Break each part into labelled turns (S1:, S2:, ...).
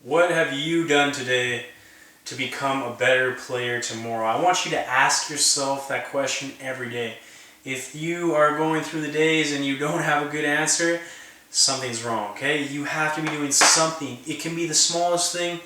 S1: What have you done today to become a better player tomorrow? I want you to ask yourself that question every day. If you are going through the days and you don't have a good answer, something's wrong, okay? You have to be doing something. It can be the smallest thing.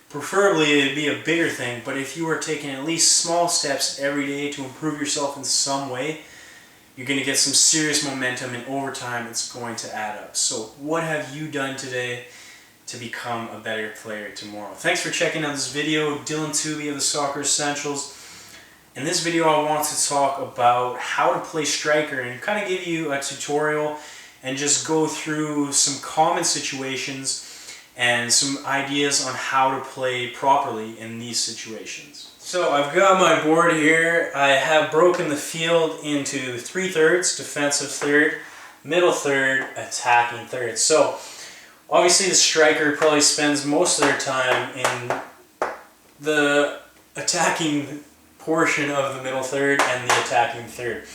S1: Preferably it'd be a bigger thing, but if you are taking at least small steps every day to improve yourself in some way, you're going to get some serious momentum, and over time it's going to add up. So what have you done today to become a better player tomorrow? Thanks for checking out this video. Dylan Tooby of the Soccer Essentials. In this video I want to talk about how to play striker and kind of give you a tutorial and just go through some common situations and some ideas on how to play properly in these situations. So I've got my board here. I have broken the field into 3/3, defensive third, middle third, attacking third. So obviously the striker probably spends most of their time in the attacking portion of the middle third and the attacking third.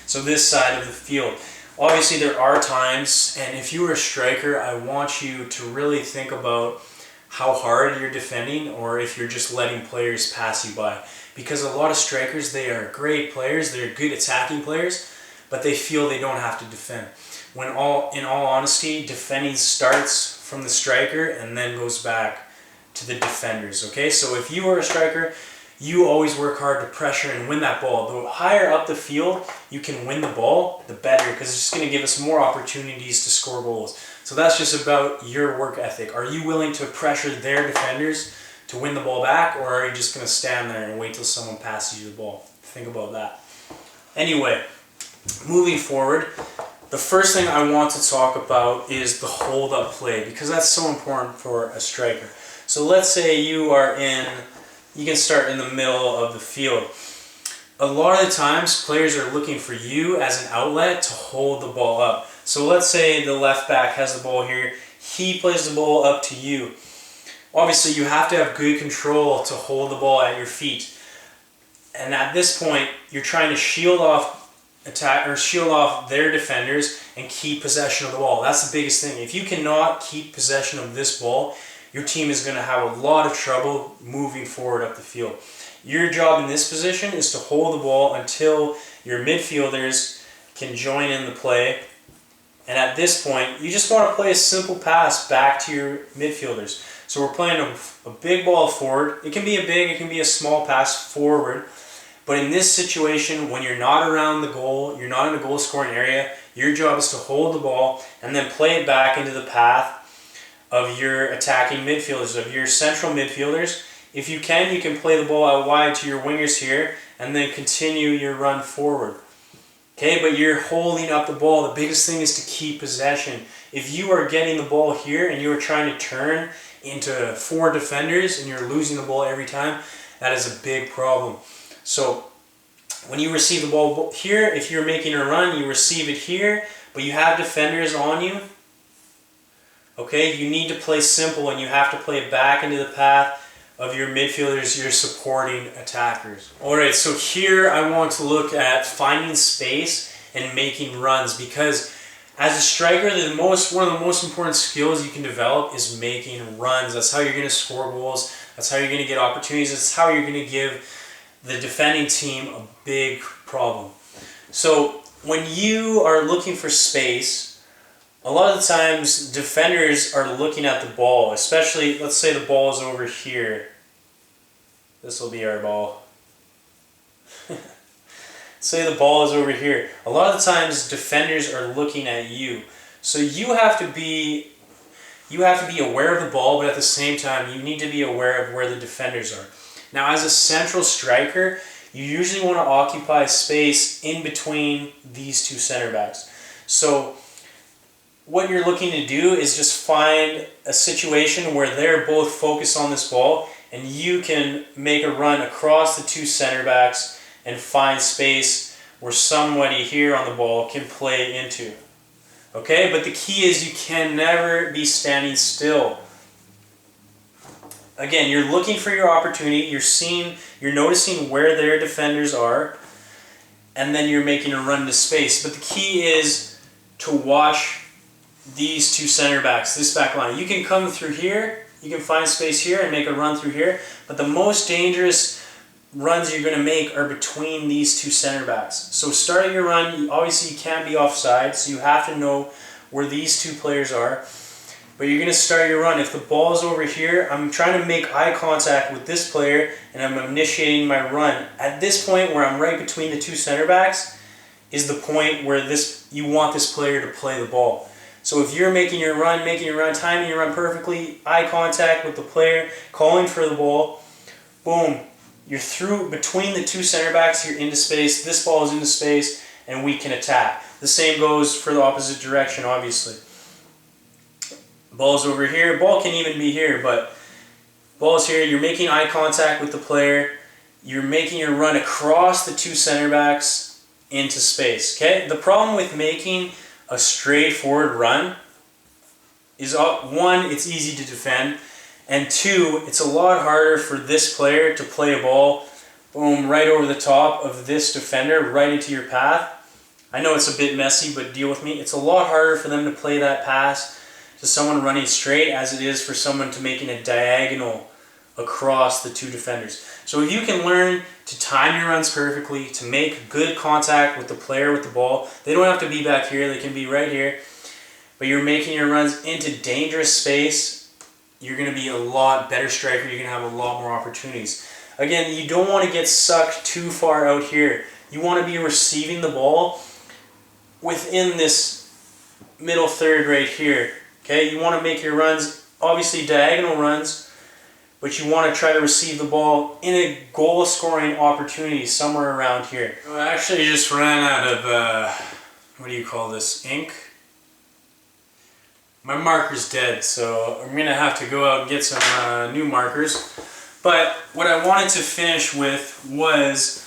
S1: So this side of the field. Obviously there are times, and if you are a striker, I want you to really think about how hard you're defending, or if you're just letting players pass you by. Because a lot of strikers, they are great players, they're good attacking players, but they feel they don't have to defend. When in all honesty, defending starts from the striker and then goes back to the defenders, okay? So if you are a striker, you always work hard to pressure and win that ball. The higher up the field you can win the ball, the better, because it's just going to give us more opportunities to score goals. So that's just about your work ethic. Are you willing to pressure their defenders to win the ball back, or are you just going to stand there and wait till someone passes you the ball? Think about that. Anyway, moving forward, the first thing I want to talk about is the hold-up play, because that's so important for a striker. So let's say you can start in the middle of the field. A lot of the times, players are looking for you as an outlet to hold the ball up. So let's say the left back has the ball here. He plays the ball up to you. Obviously, you have to have good control to hold the ball at your feet. And at this point, you're trying to shield off their defenders and keep possession of the ball. That's the biggest thing. If you cannot keep possession of this ball, your team is going to have a lot of trouble moving forward up the field. Your job in this position is to hold the ball until your midfielders can join in the play. And at this point, you just want to play a simple pass back to your midfielders. So we're playing a big ball forward. It can be a big, it can be a small pass forward. But in this situation, when you're not around the goal, you're not in the goal scoring area, your job is to hold the ball and then play it back into the path of your attacking midfielders, of your central midfielders. If you can play the ball out wide to your wingers here and then continue your run forward. Okay, but you're holding up the ball. The biggest thing is to keep possession. If you are getting the ball here and you are trying to turn into 4 defenders and you're losing the ball every time, that is a big problem. So when you receive the ball here, if you're making a run, you receive it here, but you have defenders on you. Okay, you need to play simple, and you have to play it back into the path of your midfielders, your supporting attackers. Alright, so here I want to look at finding space and making runs, because as a striker, one of the most important skills you can develop is making runs. That's how you're going to score goals. That's how you're going to get opportunities. That's how you're going to give the defending team a big problem. So when you are looking for space, a lot of the times defenders are looking at the ball, especially, let's say the ball is over here. This will be our ball. Say the ball is over here. A lot of the times defenders are looking at you. So you have to be aware of the ball, but at the same time you need to be aware of where the defenders are. Now as a central striker, you usually want to occupy space in between these 2 center backs. So what you're looking to do is just find a situation where they're both focused on this ball, and you can make a run across the 2 center backs and find space where somebody here on the ball can play into. Okay, but the key is you can never be standing still. Again, you're looking for your opportunity, you're noticing where their defenders are, and then you're making a run to space. But the key is to watch these 2 center backs, this back line. You can come through here You can find space here and make a run through here. But the most dangerous runs you're going to make are between these two center backs. So starting your run, obviously you can't be offside, so you have to know where these two players are. But you're going to start your run. If the ball is over here, I'm trying to make eye contact with this player and I'm initiating my run. At this point where I'm right between the two center backs is the point where you want this player to play the ball. So if you're making your run, timing your run perfectly, eye contact with the player, calling for the ball, boom, you're through between the two center backs, you're into space, this ball is into space, and we can attack. The same goes for the opposite direction, obviously. Ball's over here, ball can even be here, but ball's here, you're making eye contact with the player, you're making your run across the two center backs into space, okay? The problem with making a straightforward run is, one, it's easy to defend, and two, it's a lot harder for this player to play a ball, boom, right over the top of this defender, right into your path. I know it's a bit messy, but deal with me. It's a lot harder for them to play that pass to someone running straight as it is for someone to making a diagonal across the two defenders. So if you can learn to time your runs perfectly, to make good contact with the player with the ball, they don't have to be back here, they can be right here, but you're making your runs into dangerous space, you're going to be a lot better striker, you're going to have a lot more opportunities. Again, you don't want to get sucked too far out here. You want to be receiving the ball within this middle third right here. Okay, you want to make your runs, obviously diagonal runs, but you want to try to receive the ball in a goal-scoring opportunity somewhere around here. I actually just ran out of, what do you call this, ink? My marker's dead, so I'm going to have to go out and get some new markers. But what I wanted to finish with was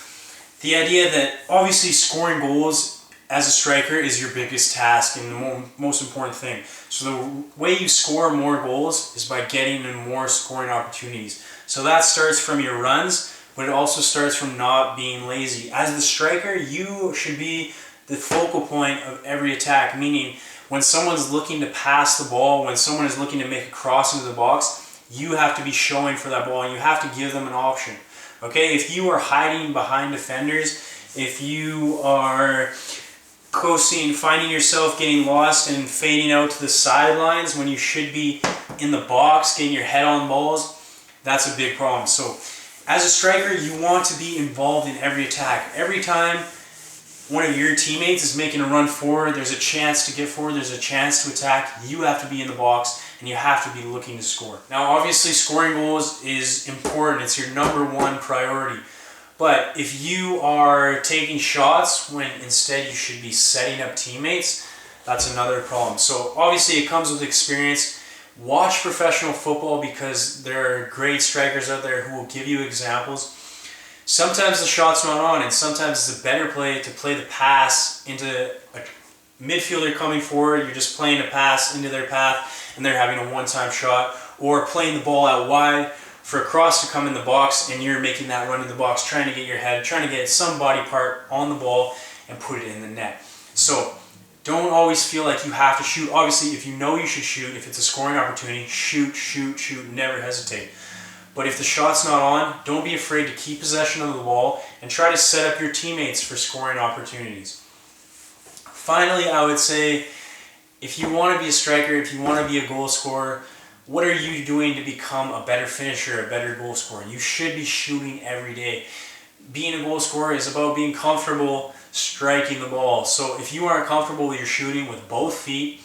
S1: the idea that obviously scoring goals as a striker is your biggest task and the most important thing. So the way you score more goals is by getting in more scoring opportunities. So that starts from your runs, but it also starts from not being lazy. As the striker, you should be the focal point of every attack, meaning when someone's looking to pass the ball, when someone is looking to make a cross into the box, you have to be showing for that ball and you have to give them an option. Okay, if you are hiding behind defenders, if you are coasting, finding yourself getting lost and fading out to the sidelines when you should be in the box, getting your head on balls, that's a big problem. So as a striker, you want to be involved in every attack. Every time one of your teammates is making a run forward, there's a chance to get forward, there's a chance to attack, you have to be in the box and you have to be looking to score. Now obviously scoring goals is important, it's your #1 priority. But if you are taking shots when instead you should be setting up teammates, that's another problem. So obviously it comes with experience. Watch professional football because there are great strikers out there who will give you examples. Sometimes the shot's not on and sometimes it's a better play to play the pass into a midfielder coming forward. You're just playing a pass into their path and they're having a one-time shot, or playing the ball out wide for a cross to come in the box and you're making that run in the box, trying to get your head, trying to get some body part on the ball and put it in the net. So don't always feel like you have to shoot. Obviously, if you know you should shoot, if it's a scoring opportunity, shoot, shoot, shoot, never hesitate. But if the shot's not on, don't be afraid to keep possession of the ball and try to set up your teammates for scoring opportunities. Finally, I would say, if you want to be a striker, if you want to be a goal scorer, what are you doing to become a better finisher, a better goal scorer? You should be shooting every day. Being a goal scorer is about being comfortable striking the ball. So if you aren't comfortable with your shooting with both feet,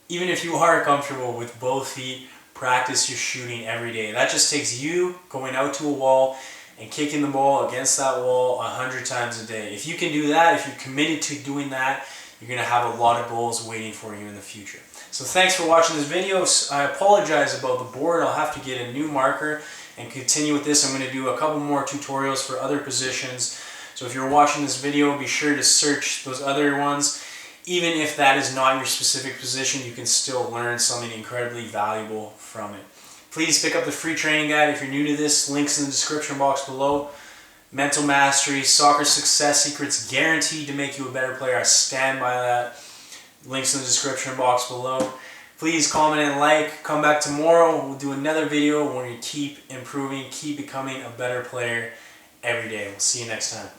S1: even if you are comfortable with both feet, practice your shooting every day. That just takes you going out to a wall and kicking the ball against that wall 100 times a day. If you can do that, if you're committed to doing that, you're going to have a lot of goals waiting for you in the future. So thanks for watching this video. I apologize about the board. I'll have to get a new marker and continue with this. I'm going to do a couple more tutorials for other positions. So if you're watching this video, be sure to search those other ones. Even if that is not your specific position, you can still learn something incredibly valuable from it. Please pick up the free training guide if you're new to this. Links in the description box below. Mental mastery, soccer success secrets, guaranteed to make you a better player. I stand by that. Links in the description box below. Please comment and like. Come back tomorrow. We'll do another video where you keep improving, keep becoming a better player every day. We'll see you next time.